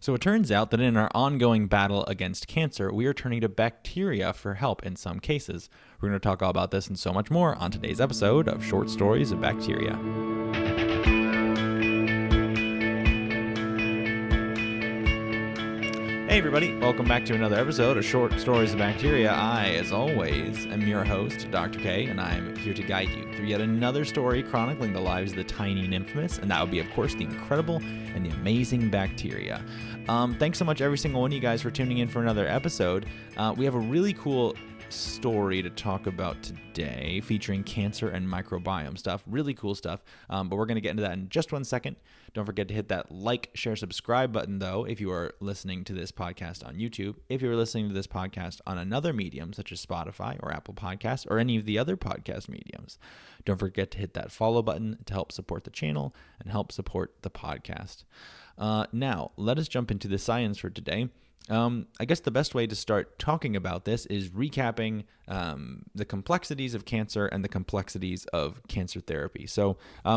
So it turns out that in our ongoing battle against cancer, we are turning to bacteria for help in some cases. We're going to talk all about this and so much more on today's episode of Short Stories of Bacteria. Hey everybody, welcome back to another episode of Short Stories of Bacteria. I, as always, am your host, Dr. K, and I'm here to guide you through yet another story chronicling the lives of the tiny and infamous, and that would be, of course, the incredible and the amazing bacteria. Thanks so much, every single one of you guys, for tuning in for another episode. We have a really cool story to talk about today featuring cancer and microbiome stuff. Really cool stuff, but we're going to get into that in just 1 second. Don't forget to hit that like, share, subscribe button, though, if you are listening to this podcast on YouTube. If you're listening to this podcast on another medium, such as Spotify or Apple Podcasts or any of the other podcast mediums, don't forget to hit that follow button to help support the channel and help support the podcast. Now, let us jump into the science for today. I guess the best way to start talking about this is recapping the complexities of cancer and the complexities of cancer therapy. So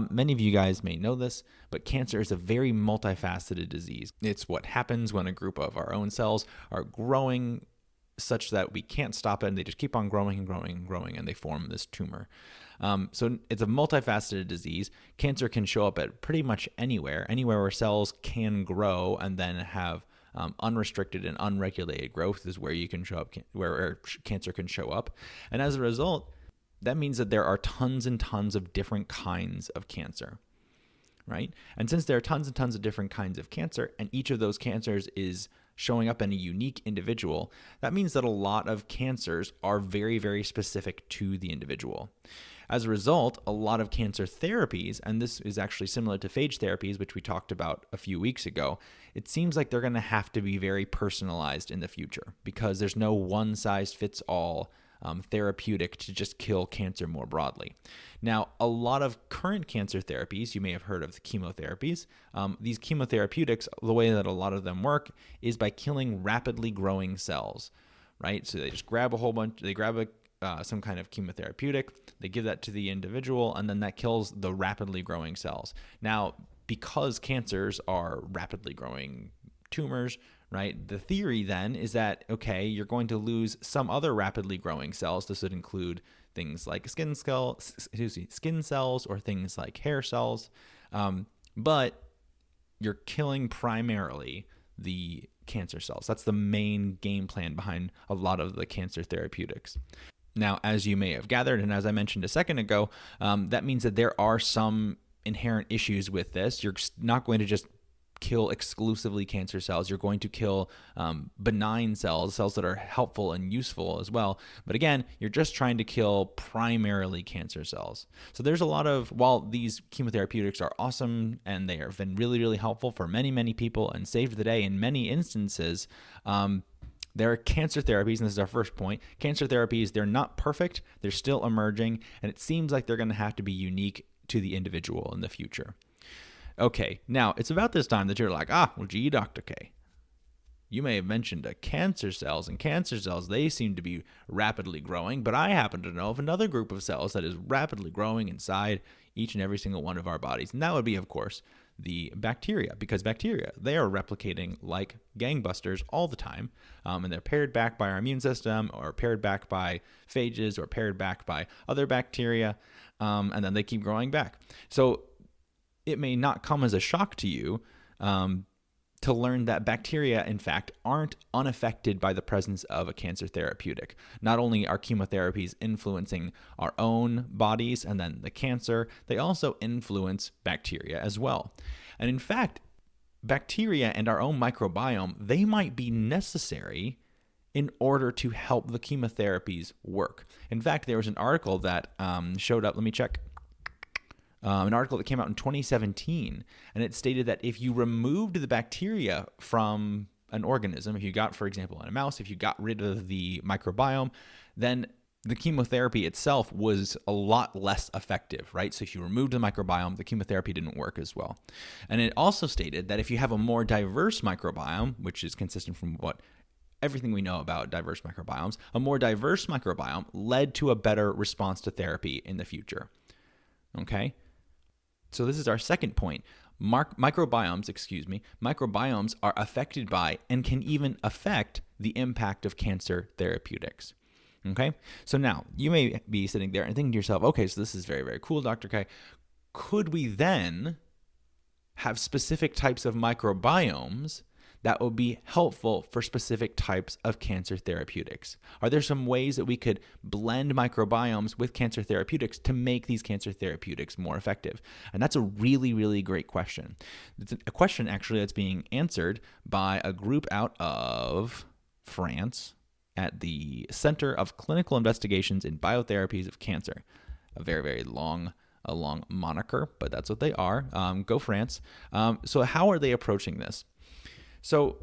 many of you guys may know this, but cancer is a very multifaceted disease. It's what happens when a group of our own cells are growing such that we can't stop it, and they just keep on growing and growing and growing, and they form this tumor. So it's a multifaceted disease. Cancer can show up at pretty much anywhere where cells can grow and then have unrestricted and unregulated growth is where you can show up, where cancer can show up. And as a result, that means that there are tons and tons of different kinds of cancer, right? And since there are tons and tons of different kinds of cancer, and each of those cancers is showing up in a unique individual, that means that a lot of cancers are very, very specific to the individual. As a result, a lot of cancer therapies, and this is actually similar to phage therapies, which we talked about a few weeks ago, it seems like they're going to have to be very personalized in the future because there's no one-size-fits-all therapeutic to just kill cancer more broadly. Now, a lot of current cancer therapies, you may have heard of the chemotherapies. These chemotherapeutics, the way that a lot of them work is by killing rapidly growing cells, right? So they just grab some kind of chemotherapeutic, they give that to the individual, and then that kills the rapidly growing cells. Now, because cancers are rapidly growing tumors, right, the theory then is that, okay, you're going to lose some other rapidly growing cells. This would include things like skin cells or things like hair cells, but you're killing primarily the cancer cells. That's the main game plan behind a lot of the cancer therapeutics. Now, as you may have gathered, and as I mentioned a second ago, that means that there are some inherent issues with this. You're not going to just kill exclusively cancer cells. You're going to kill benign cells that are helpful and useful as well. But again, you're just trying to kill primarily cancer cells. So there's a lot of, while these chemotherapeutics are awesome and they have been really, really helpful for many, many people and saved the day in many instances, there are cancer therapies, and this is our first point. Cancer therapies, they're not perfect. They're still emerging, and it seems like they're going to have to be unique to the individual in the future. Okay, now it's about this time that you're like, well, gee, Dr. K, you may have mentioned cancer cells, and cancer cells, they seem to be rapidly growing, but I happen to know of another group of cells that is rapidly growing inside each and every single one of our bodies. And that would be, of course, the bacteria, because bacteria, they are replicating like gangbusters all the time, and they're paired back by our immune system, or paired back by phages, or paired back by other bacteria, and then they keep growing back. So it may not come as a shock to you to learn that bacteria, in fact, aren't unaffected by the presence of a cancer therapeutic. Not only are chemotherapies influencing our own bodies and then the cancer, they also influence bacteria as well. And in fact, bacteria and our own microbiome, they might be necessary in order to help the chemotherapies work. In fact, there was an article that showed up, let me check. An article that came out in 2017, and it stated that if you removed the bacteria from an organism, if you got, for example, in a mouse, if you got rid of the microbiome, then the chemotherapy itself was a lot less effective, right? So if you removed the microbiome, the chemotherapy didn't work as well. And it also stated that if you have a more diverse microbiome, which is consistent from everything we know about diverse microbiomes, a more diverse microbiome led to a better response to therapy in the future. Okay? So this is our second point. microbiomes are affected by and can even affect the impact of cancer therapeutics. Okay, so now you may be sitting there and thinking to yourself, okay, so this is very, very cool, Dr. K. Could we then have specific types of microbiomes that would be helpful for specific types of cancer therapeutics? Are there some ways that we could blend microbiomes with cancer therapeutics to make these cancer therapeutics more effective? And that's a really, really great question. It's a question actually that's being answered by a group out of France at the Center of Clinical Investigations in Biotherapies of Cancer. A very, very long moniker, but that's what they are. Go France. So how are they approaching this? So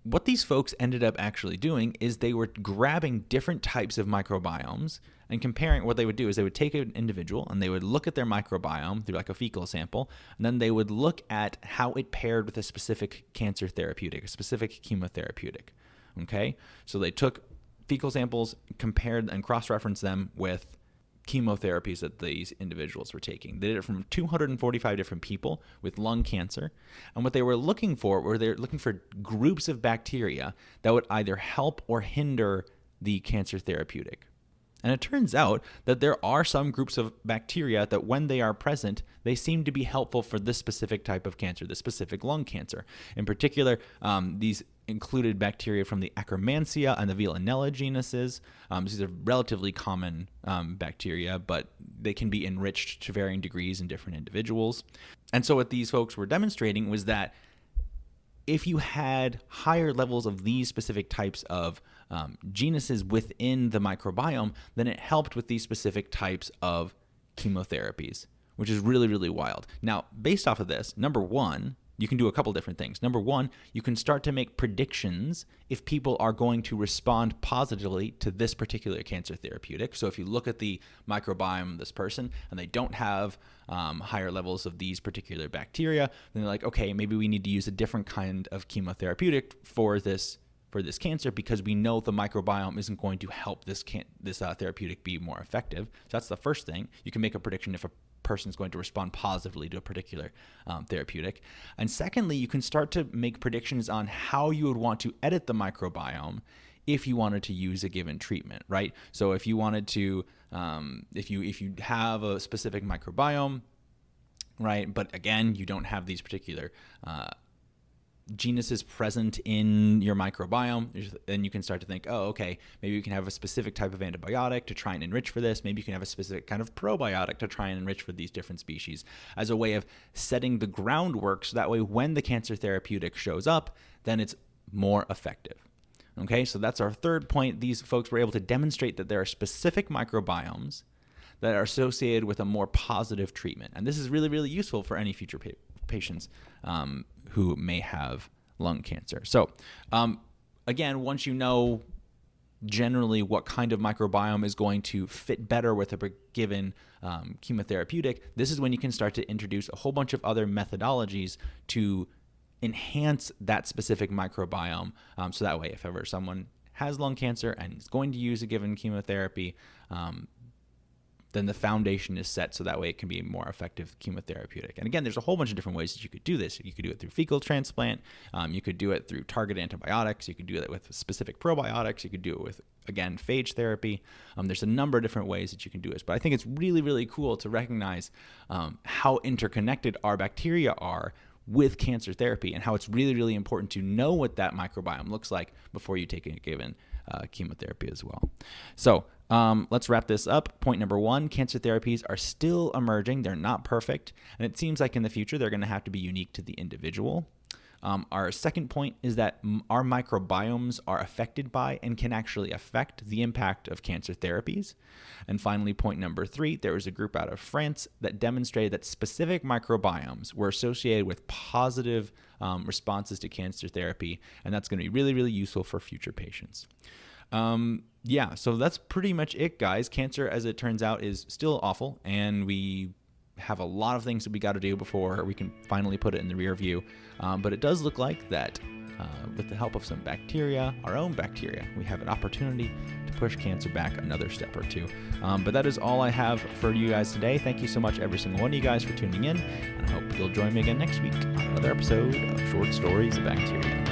what these folks ended up actually doing is they were grabbing different types of microbiomes and comparing. What they would do is they would take an individual and they would look at their microbiome through like a fecal sample, and then they would look at how it paired with a specific cancer therapeutic, a specific chemotherapeutic. Okay, so they took fecal samples, compared and cross-referenced them with chemotherapies that these individuals were taking. They did it from 245 different people with lung cancer. And what they were looking for groups of bacteria that would either help or hinder the cancer therapeutic. And it turns out that there are some groups of bacteria that when they are present, they seem to be helpful for this specific type of cancer, this specific lung cancer. In particular, these included bacteria from the Akkermansia and the Villanella genuses. These are relatively common bacteria, but they can be enriched to varying degrees in different individuals. And so what these folks were demonstrating was that if you had higher levels of these specific types of genuses within the microbiome, then it helped with these specific types of chemotherapies, which is really, really wild. Now, based off of this, number one, you can do a couple different things. Number one, you can start to make predictions if people are going to respond positively to this particular cancer therapeutic. So if you look at the microbiome of this person and they don't have higher levels of these particular bacteria, then they're like, okay, maybe we need to use a different kind of chemotherapeutic for this cancer because we know the microbiome isn't going to help this therapeutic be more effective. So that's the first thing. You can make a prediction if a person's going to respond positively to a particular therapeutic. And secondly, you can start to make predictions on how you would want to edit the microbiome if you wanted to use a given treatment, right? So if you wanted to, if you have a specific microbiome, right, but again, you don't have these particular genuses present in your microbiome, then you can start to think, oh, okay, maybe you can have a specific type of antibiotic to try and enrich for this. Maybe you can have a specific kind of probiotic to try and enrich for these different species as a way of setting the groundwork so that way when the cancer therapeutic shows up, then it's more effective. Okay, so that's our third point. These folks were able to demonstrate that there are specific microbiomes that are associated with a more positive treatment. And this is really, really useful for any future patients who may have lung cancer. So again, once you know generally what kind of microbiome is going to fit better with a given chemotherapeutic, this is when you can start to introduce a whole bunch of other methodologies to enhance that specific microbiome. So that way, if ever someone has lung cancer and is going to use a given chemotherapy, then the foundation is set so that way it can be a more effective chemotherapeutic. And again, there's a whole bunch of different ways that you could do this. You could do it through fecal transplant. You could do it through targeted antibiotics. You could do it with specific probiotics. You could do it with, again, phage therapy. There's a number of different ways that you can do this. But I think it's really, really cool to recognize how interconnected our bacteria are with cancer therapy and how it's really, really important to know what that microbiome looks like before you take a given chemotherapy as well. So let's wrap this up. Point number one, cancer therapies are still emerging. They're not perfect. And it seems like in the future, they're going to have to be unique to the individual. Our second point is that our microbiomes are affected by and can actually affect the impact of cancer therapies. And finally, point number three, there was a group out of France that demonstrated that specific microbiomes were associated with positive responses to cancer therapy, and that's going to be really, really useful for future patients. Yeah, so that's pretty much it, guys. Cancer, as it turns out, is still awful, and we have a lot of things that we got to do before we can finally put it in the rear view. But it does look like that with the help of some bacteria, our own bacteria, we have an opportunity to push cancer back another step or two. But that is all I have for you guys today. Thank you so much, every single one of you guys, for tuning in, and I hope you'll join me again next week on another episode of Short Stories of Bacteria.